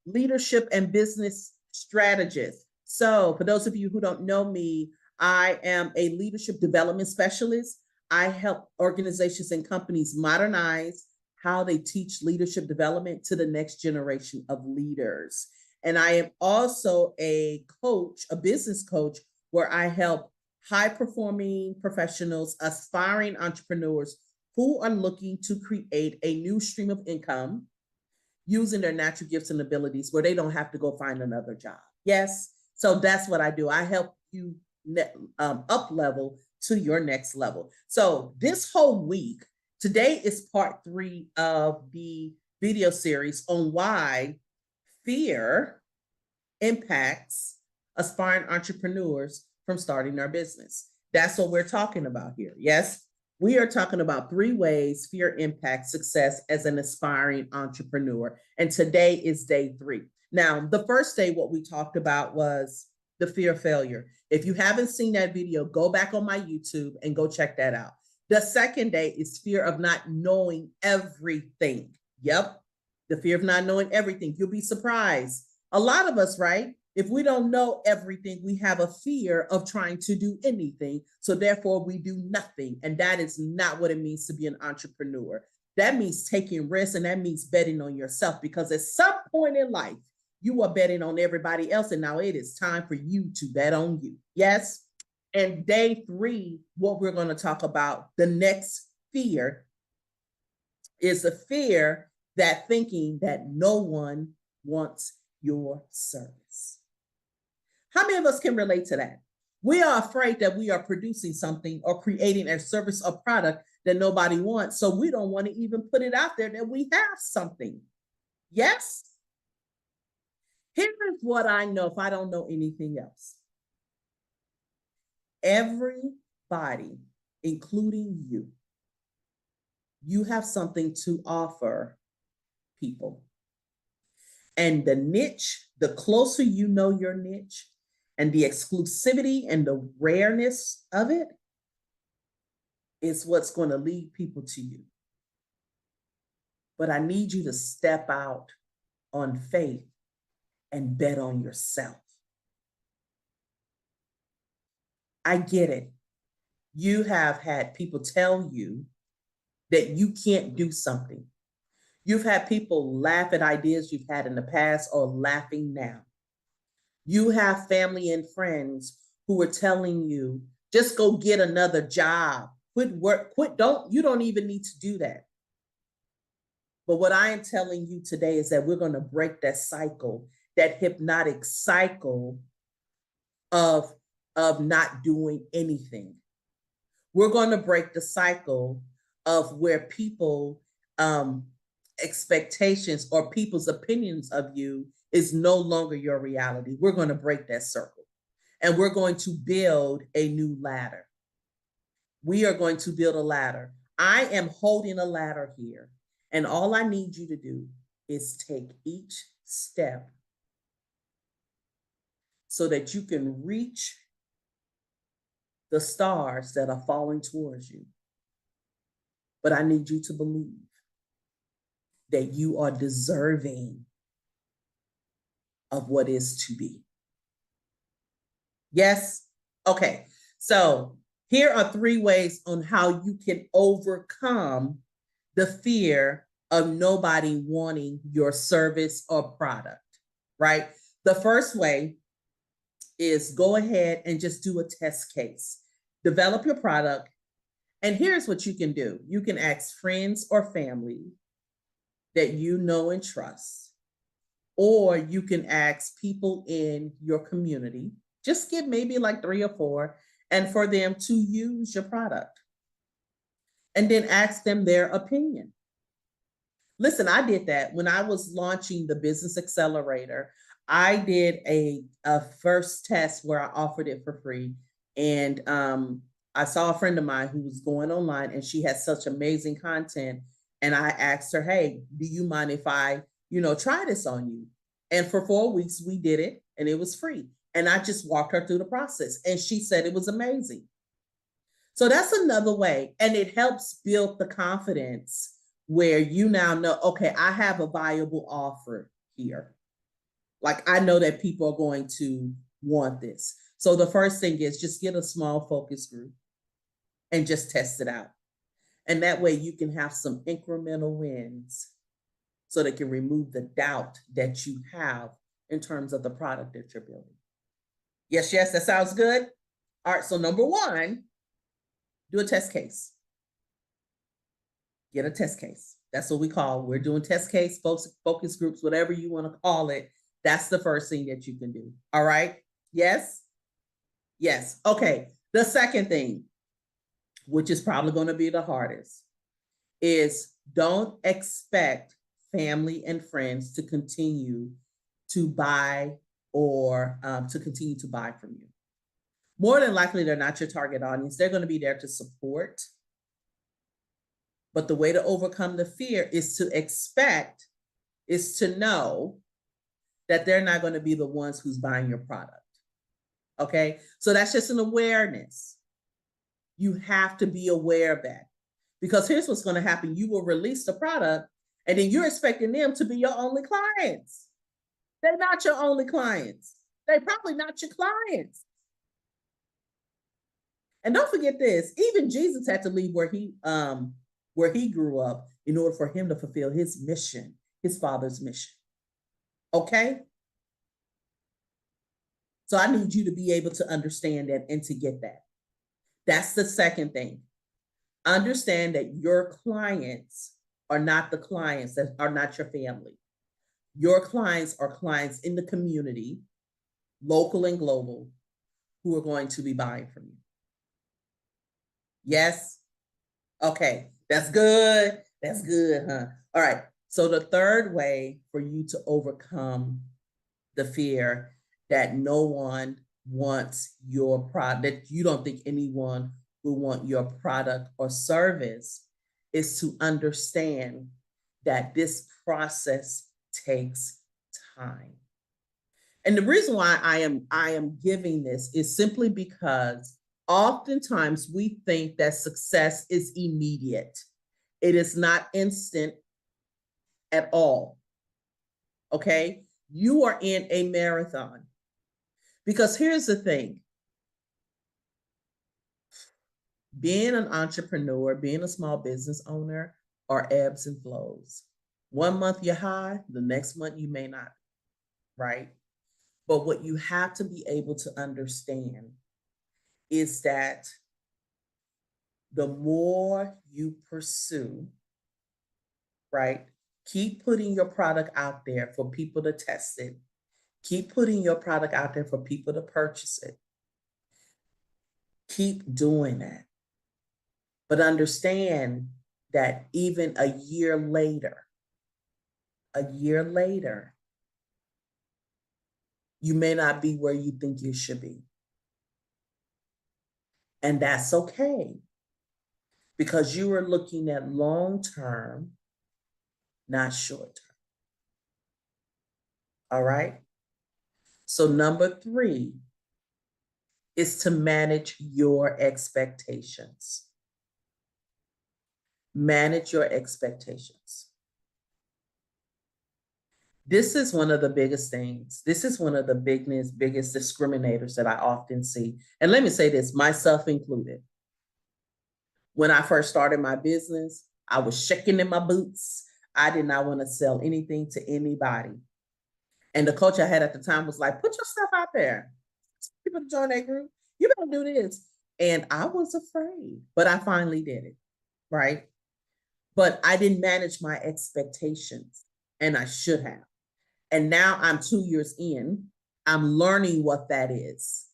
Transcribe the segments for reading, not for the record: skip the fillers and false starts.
Leadership and business strategist. So, for those of you who don't know me, I am a leadership development specialist. I help organizations and companies modernize how they teach leadership development to the next generation of leaders. And I am also a coach, a business coach, where I help high performing professionals, aspiring entrepreneurs who are looking to create a new stream of income using their natural gifts and abilities where they don't have to go find another job. Yes. So that's what I do. I help you up level to your next level. So this whole week, today is part 3 of the video series on why fear impacts aspiring entrepreneurs from starting their business. That's what we're talking about here. Yes. We are talking about 3 ways fear impacts success as an aspiring entrepreneur. And today is day 3. Now, the first day, what we talked about was the fear of failure. If you haven't seen that video, go back on my YouTube and go check that out. The second day is fear of not knowing everything. Yep. The fear of not knowing everything. You'll be surprised. A lot of us, right? If we don't know everything, we have a fear of trying to do anything. So therefore, we do nothing. And that is not what it means to be an entrepreneur. That means taking risks, and that means betting on yourself, because at some point in life, you are betting on everybody else. And now it is time for you to bet on you. Yes. And day 3, what we're going to talk about, the next fear is the fear that thinking that no one wants your service. How many of us can relate to that? We are afraid that we are producing something or creating a service or product that nobody wants. So we don't want to even put it out there that we have something. Yes? Here's what I know if I don't know anything else. Everybody, including you have something to offer people. And the niche, the closer you know your niche, and the exclusivity and the rareness of it is what's going to lead people to you. But I need you to step out on faith and bet on yourself. I get it. You have had people tell you that you can't do something. You've had people laugh at ideas you've had in the past or laughing now. You have family and friends who are telling you, just go get another job, quit work, you don't even need to do that. But what I am telling you today is that we're going to break that cycle, that hypnotic cycle of not doing anything. We're going to break the cycle of where people expectations or people's opinions of you is no longer your reality. We're going to break that circle, and we're going to build a new ladder. We are going to build a ladder. I am holding a ladder here, and all I need you to do is take each step so that you can reach the stars that are falling towards you. But I need you to believe that you are deserving of what is to be. Yes? Okay. So here are 3 ways on how you can overcome the fear of nobody wanting your service or product, right? The first way is go ahead and just do a test case. Develop your product. And here's what you can do. You can ask friends or family that you know and trust, or you can ask people in your community. Just get maybe like 3 or 4, and for them to use your product. And then ask them their opinion. Listen, I did that when I was launching the Business Accelerator. I did a first test where I offered it for free. And I saw a friend of mine who was going online, and she had such amazing content. And I asked her, hey, do you mind if I, try this on you? And for 4 weeks, we did it, and it was free. And I just walked her through the process, and she said it was amazing. So that's another way. And it helps build the confidence where you now know, okay, I have a viable offer here. Like, I know that people are going to want this. So the first thing is just get a small focus group and just test it out. And that way you can have some incremental wins so they can remove the doubt that you have in terms of the product that you're building. Yes, yes, that sounds good. All right, so number one, do a test case. Get a test case. That's what we're doing test case, focus groups, whatever you want to call it. That's the first thing that you can do. All right. Yes. Yes. Okay. The second thing, which is probably going to be the hardest, is don't expect family and friends to continue to buy or to continue to buy from you. More than likely, they're not your target audience. They're going to be there to support. But the way to overcome the fear is to know that they're not going to be the ones who's buying your product. Okay, so that's just an awareness. You have to be aware of that, because here's what's going to happen. You will release the product and then you're expecting them to be your only clients. They're not your only clients. They're probably not your clients. And don't forget this, even Jesus had to leave where he grew up in order for him to fulfill his mission, his Father's mission. Okay? So I need you to be able to understand that and to get that. That's the second thing. Understand that your clients are not the clients that are not your family. Your clients are clients in the community, local and global, who are going to be buying from you. Yes? Okay, that's good. That's good, huh? All right. So the third way for you to overcome the fear that no one wants your product, that you don't think anyone will want your product or service, is to understand that this process takes time. And the reason why I am giving this is simply because oftentimes we think that success is immediate. It is not instant at all. Okay? You are in a marathon. Because here's the thing. Being an entrepreneur, being a small business owner, are ebbs and flows. 1 month you're high, the next month you may not, right? But what you have to be able to understand is that the more you pursue, right? Keep putting your product out there for people to test it. Keep putting your product out there for people to purchase it. Keep doing that. But understand that even a year later, you may not be where you think you should be. And that's okay, because you are looking at long-term, not short-term. All right? So number 3 is to manage your expectations. Manage your expectations. This is one of the biggest things. This is one of the biggest discriminators that I often see. And let me say this, myself included. When I first started my business, I was shaking in my boots. I did not want to sell anything to anybody. And the coach I had at the time was like, put your stuff out there. People to join that group. You better do this. And I was afraid, but I finally did it, right? But I didn't manage my expectations, and I should have. And now I'm 2 years in, I'm learning what that is.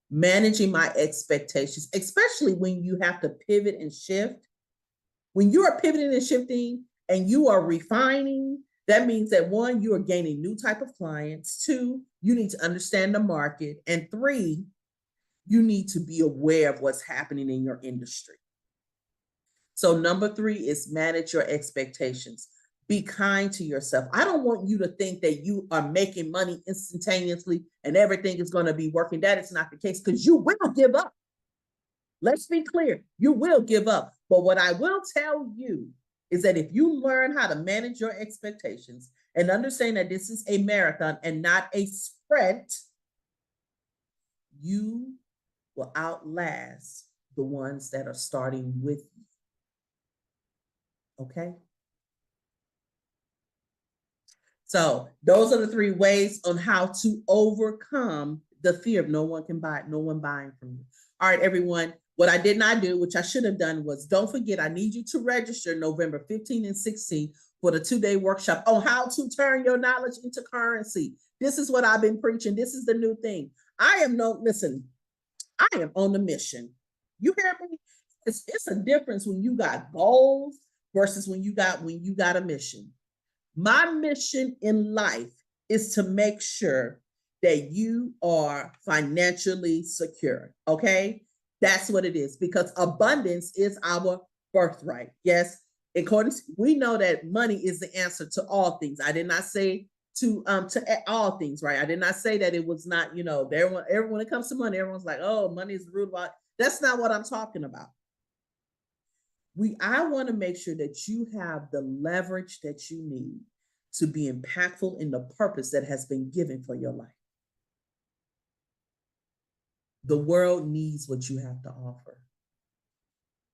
Managing my expectations, especially when you have to pivot and shift. When you are pivoting and shifting and you are refining, that means that 1, you are gaining new type of clients. 2, you need to understand the market. And 3, you need to be aware of what's happening in your industry. So number 3 is manage your expectations. Be kind to yourself. I don't want you to think that you are making money instantaneously and everything is going to be working. That is not the case, because you will give up. Let's be clear. You will give up. But what I will tell you is that if you learn how to manage your expectations and understand that this is a marathon and not a sprint, you will outlast the ones that are starting with you. Okay? So those are the 3 ways on how to overcome the fear of no one buying from you. All right, everyone. What I did not do, which I should have done, was don't forget, I need you to register November 15 and 16 for the 2-day workshop on how to turn your knowledge into currency. This is what I've been preaching. This is the new thing. I am on the mission. You hear me? It's a difference when you got goals versus when you got a mission. My mission in life is to make sure that you are financially secure. Okay? That's what it is, because abundance is our birthright. Yes. We know that money is the answer to all things. I did not say to all things, right? I did not say that it was not, everyone when it comes to money, everyone's like, oh, money is the root of all. That's not what I'm talking about. I want to make sure that you have the leverage that you need to be impactful in the purpose that has been given for your life. The world needs what you have to offer.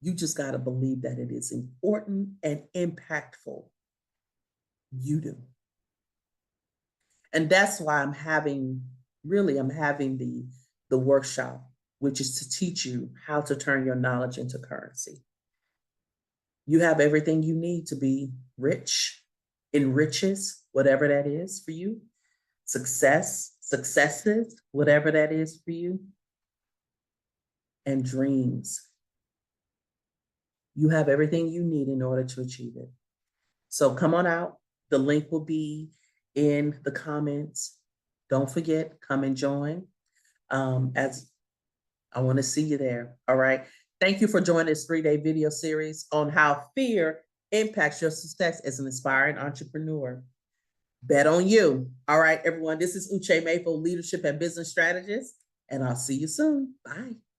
You just got to believe that it is important and impactful. You do. And that's why I'm having the workshop, which is to teach you how to turn your knowledge into currency. You have everything you need to be rich, in riches, whatever that is for you, successes, whatever that is for you, and dreams. You have everything you need in order to achieve it. So come on out. The link will be in the comments. Don't forget, come and join. As I want to see you there. All right. Thank you for joining this 3-day video series on how fear impacts your success as an aspiring entrepreneur. Bet on you. All right, everyone. This is Uche Mayfield, leadership and business strategist, and I'll see you soon. Bye.